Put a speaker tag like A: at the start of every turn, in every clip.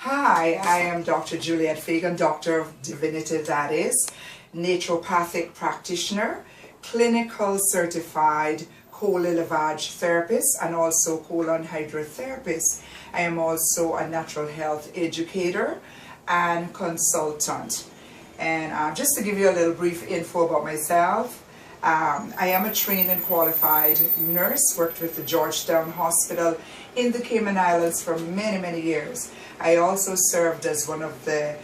A: Hi, I am Dr. Juliet Fagan, Doctor of Divinity, that is, naturopathic practitioner, clinical certified colon lavage therapist, and also colon hydrotherapist. I am also a natural health educator and consultant. And just to give you a little brief info about myself, I am a trained and qualified nurse, worked with the Georgetown Hospital in the Cayman Islands for many, many years. I also served as one of the,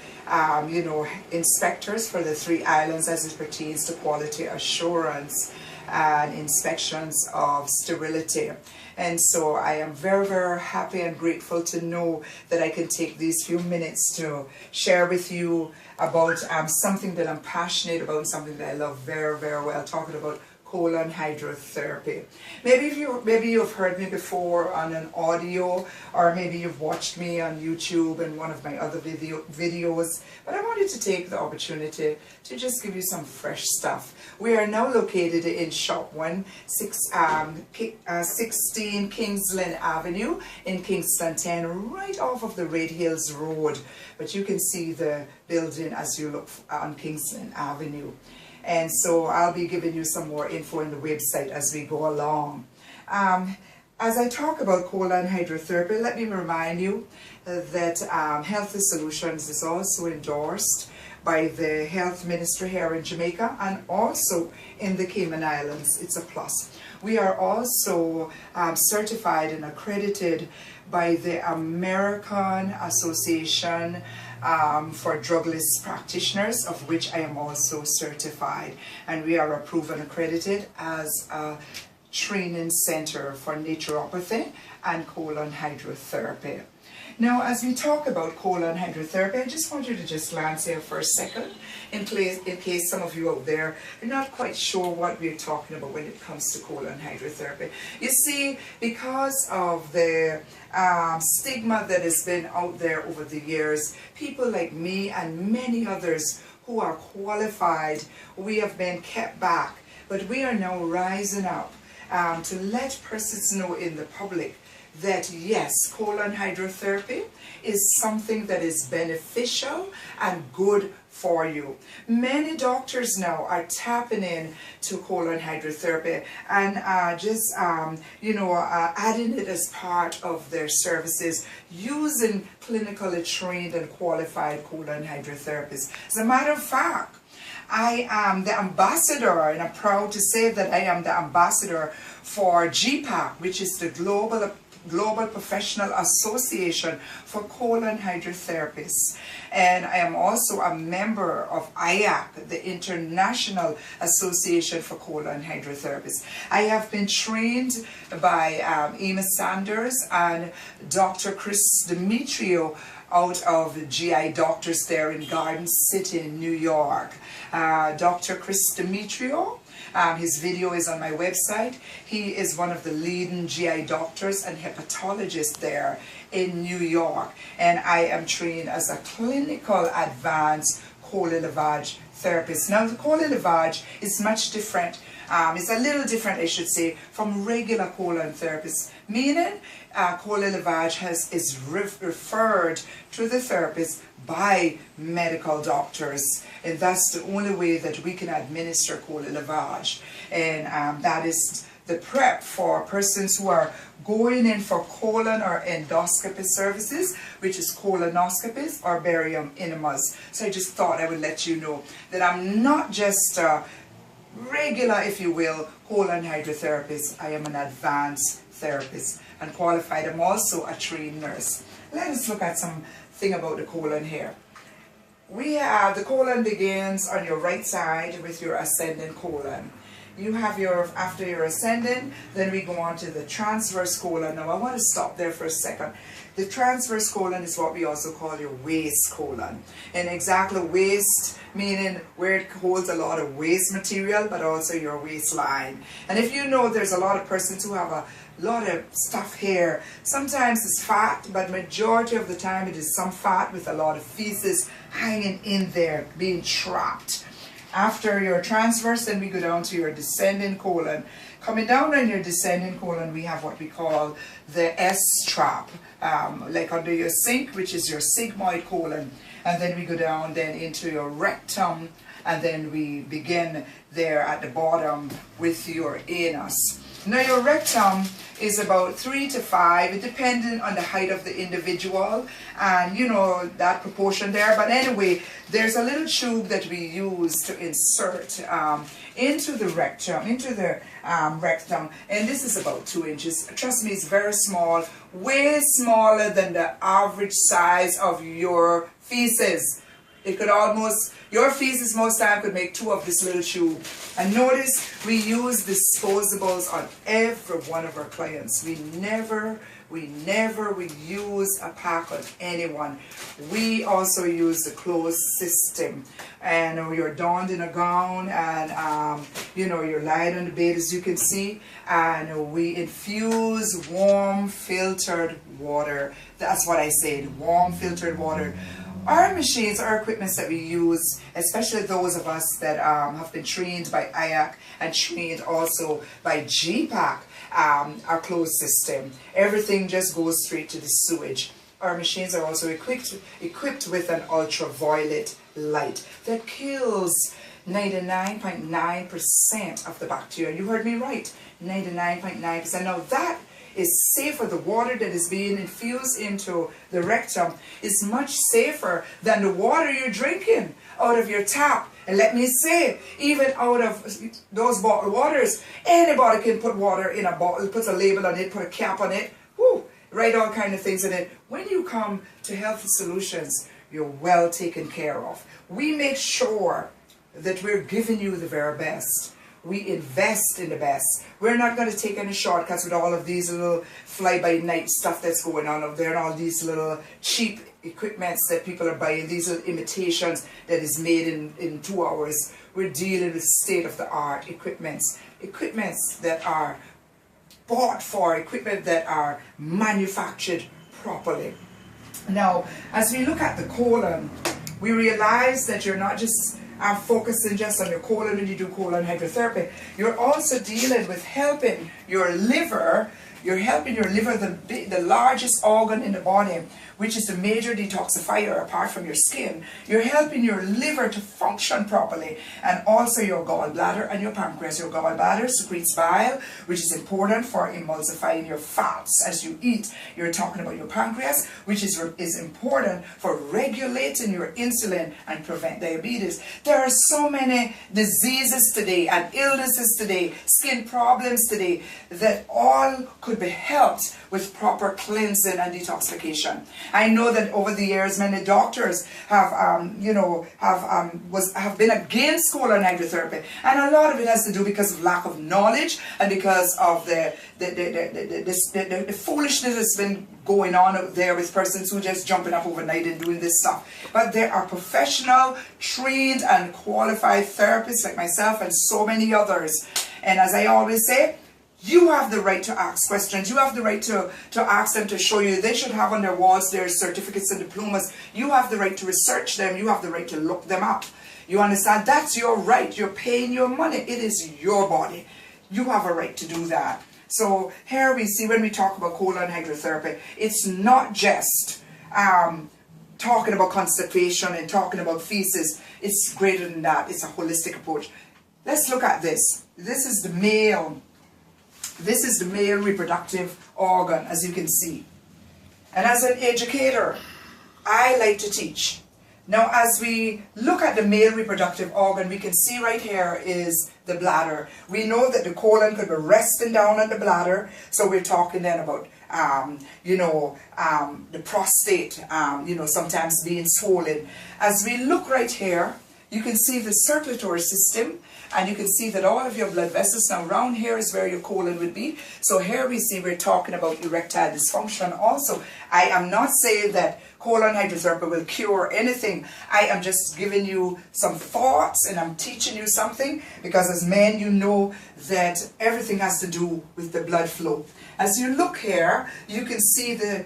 A: inspectors for the 3 islands as it pertains to quality assurance and inspections of sterility. And so I am very, very happy and grateful to know that I can take these few minutes to share with you about something that I'm passionate about, something that I love very, very well, talking about colon hydrotherapy. Maybe you've heard me before on an audio, or maybe you've watched me on YouTube and one of my other videos, but I wanted to take the opportunity to just give you some fresh stuff. We are now located in Shop 16 Kingsland Avenue in Kingston 10, right off of the Red Hills Road, but you can see the building as you look on Kingsland Avenue. And so I'll be giving you some more info on the website as we go along. As I talk about colon hydrotherapy, let me remind you that Healthy Solutions is also endorsed by the health ministry here in Jamaica and also in the Cayman Islands. It's a plus. We are also certified and accredited by the American Association for Drugless Practitioners, of which I am also certified, and we are approved and accredited as a training center for naturopathy and colon hydrotherapy. Now, as we talk about colon hydrotherapy, I just want you to just glance here for a second in case some of you out there are not quite sure what we're talking about when it comes to colon hydrotherapy. You see, because of the stigma that has been out there over the years, people like me and many others who are qualified, we have been kept back. But we are now rising up to let persons know in the public that yes, colon hydrotherapy is something that is beneficial and good for you. Many doctors now are tapping in to colon hydrotherapy and adding it as part of their services using clinically trained and qualified colon hydrotherapists. As a matter of fact, I am the ambassador, and I'm proud to say that I am the ambassador for GPAC, which is the Global Professional Association for Colon Hydrotherapists. And I am also a member of IAC, the International Association for Colon Hydrotherapists. I have been trained by Ema Sanders and Dr. Chris Demetrio out of the GI Doctors there in Garden City, New York. Dr. Chris Demetrio, his video is on my website. He is one of the leading GI doctors and hepatologists there in New York. And I am trained as a clinical advanced colon lavage therapist. Now, the colon lavage is much different. It's a little different, I should say, from regular colon therapists, meaning colon lavage is referred to the therapist by medical doctors, and that's the only way that we can administer colon lavage. And that is the prep for persons who are going in for colon or endoscopy services, which is colonoscopies or barium enemas. So I just thought I would let you know that I'm not just regular, if you will, colon hydrotherapist. I am an advanced therapist and qualified. I'm also a trained nurse. Let us look at something about the colon here. The colon begins on your right side with your ascending colon. You have after your ascending, then we go on to the transverse colon. Now I want to stop there for a second. The transverse colon is what we also call your waist colon. And exactly waist meaning where it holds a lot of waste material, but also your waistline. And if you know, there's a lot of persons who have a lot of stuff here. Sometimes it's fat, but majority of the time it is some fat with a lot of feces hanging in there, being trapped. After your transverse, then we go down to your descending colon. Coming down on your descending colon, we have what we call the S-trap, like under your sink, which is your sigmoid colon. And then we go down then into your rectum, and then we begin there at the bottom with your anus. Now your rectum is about 3 to 5, depending on the height of the individual and that proportion there. But anyway, there's a little tube that we use to insert into the rectum, and this is about 2 inches. Trust me, it's very small, way smaller than the average size of your feces. It could almost, your feces most time could make 2 of this little tube. And notice we use disposables on every one of our clients. We never use a pack on anyone. We also use the closed system. And you're donned in a gown, and you're lying on the bed, as you can see, and we infuse warm filtered water. That's what I said, warm filtered water. Our machines, our equipments that we use, especially those of us that have been trained by IAC and trained also by GPAC, our closed system. Everything just goes straight to the sewage. Our machines are also equipped with an ultraviolet light that kills 99.9% of the bacteria. You heard me right, 99.9%. Now that is safer. The water that is being infused into the rectum is much safer than the water you're drinking out of your tap. And let me say, even out of those bottled waters, anybody can put water in a bottle, put a label on it, put a cap on it, write all kind of things in it. When you come to Healthy Solutions, you're well taken care of. We make sure that we're giving you the very best. We invest in the best. We're not going to take any shortcuts with all of these little fly-by-night stuff that's going on out there, and all these little cheap equipments that people are buying, these little imitations that is made in 2 hours. We're dealing with state-of-the-art equipments that are bought for, equipment that are manufactured properly. Now, as we look at the colon, we realize that you're not just focusing just on your colon when you do colon hydrotherapy. You're also dealing with helping your liver. You're helping your liver, the largest organ in the body, which is the major detoxifier apart from your skin. You're helping your liver to function properly, and also your gallbladder and your pancreas. Your gallbladder secretes bile, which is important for emulsifying your fats as you eat. You're talking about your pancreas, which is important for regulating your insulin and prevent diabetes. There are so many diseases today and illnesses today, skin problems today, that all could be helped with proper cleansing and detoxification. I know that over the years many doctors have been against colon hydrotherapy, and a lot of it has to do because of lack of knowledge and because of the foolishness that's been going on out there with persons who just jumping up overnight and doing this stuff. But there are professional, trained and qualified therapists like myself and so many others. And as I always say, you have the right to ask questions. You have the right to ask them to show you. They should have on their walls their certificates and diplomas. You have the right to research them. You have the right to look them up. You understand? That's your right. You're paying your money. It is your body. You have a right to do that. So here we see when we talk about colon hydrotherapy, it's not just talking about constipation and talking about feces. It's greater than that. It's a holistic approach. Let's look at this. This is the male. This is the male reproductive organ, as you can see. And as an educator, I like to teach. Now, as we look at the male reproductive organ, we can see right here is the bladder. We know that the colon could be resting down on the bladder. So we're talking then about, the prostate, sometimes being swollen. As we look right here, you can see the circulatory system, and you can see that all of your blood vessels. Now around here is where your colon would be. So here we see we're talking about erectile dysfunction also. I am not saying that colon hydrotherapy will cure anything. I am just giving you some thoughts, and I'm teaching you something, because as men you know that everything has to do with the blood flow. As you look here, you can see the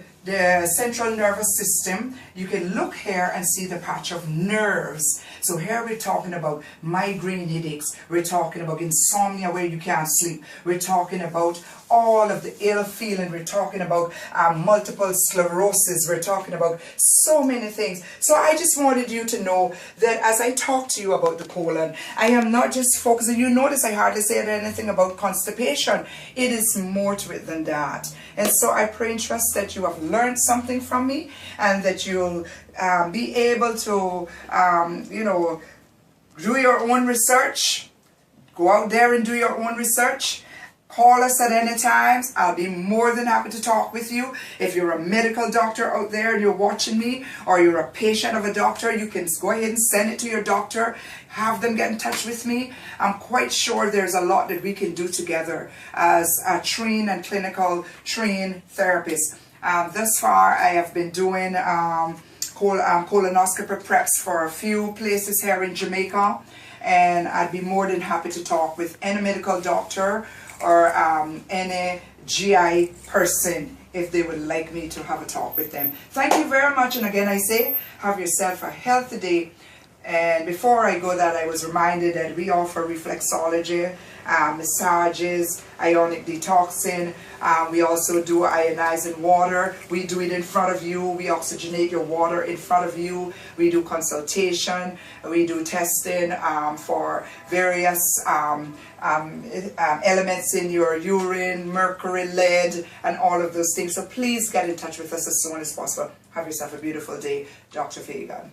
A: central nervous system. You can look here and see the patch of nerves. So here we're talking about migraine headaches. We're talking about insomnia where you can't sleep. We're talking about all of the ill feeling. We're talking about multiple sclerosis. We're talking about so many things. So I just wanted you to know that as I talk to you about the colon, I am not just focusing. You notice I hardly said anything about constipation. It is more to it than that. And so I pray and trust that you have learned something from me, and that you'll be able to, do your own research. Go out there and do your own research. Call us at any time. I'll be more than happy to talk with you. If you're a medical doctor out there and you're watching me, or you're a patient of a doctor, you can go ahead and send it to your doctor. Have them get in touch with me. I'm quite sure there's a lot that we can do together as a trained and clinical trained therapist. Thus far, I have been doing colonoscopy preps for a few places here in Jamaica, and I'd be more than happy to talk with any medical doctor or any GI person if they would like me to have a talk with them. Thank you very much, and again I say, have yourself a healthy day. And before I go that, I was reminded that we offer reflexology, massages, ionic detoxing. We also do ionizing water. We do it in front of you. We oxygenate your water in front of you. We do consultation. We do testing for various elements in your urine, mercury, lead, and all of those things. So please get in touch with us as soon as possible. Have yourself a beautiful day. Dr. Fagan.